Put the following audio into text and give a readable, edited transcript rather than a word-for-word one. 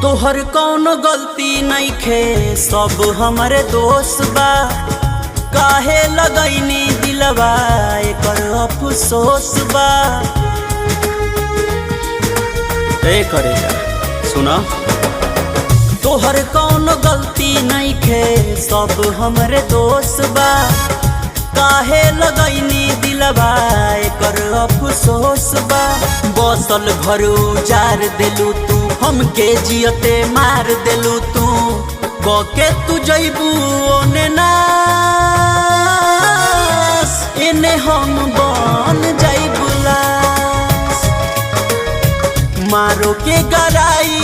तोहर कौनो गलती नहीं खे, सब हमरे दोस्त बा। काहे लगैनी दिलवा एकर अफसोस बा। ए करे जा सुना, तोहर कौनो गलती नहीं खे, सब हमरे दोस्त बा। काहे लगैनी दिलवा एकर अफसोस बा। बसल घर उजार देलू तू, हमके जियते मार देलू तू। के तू जैबू ओने नास, एने हम बन जाइबू लाश। मारो के गराई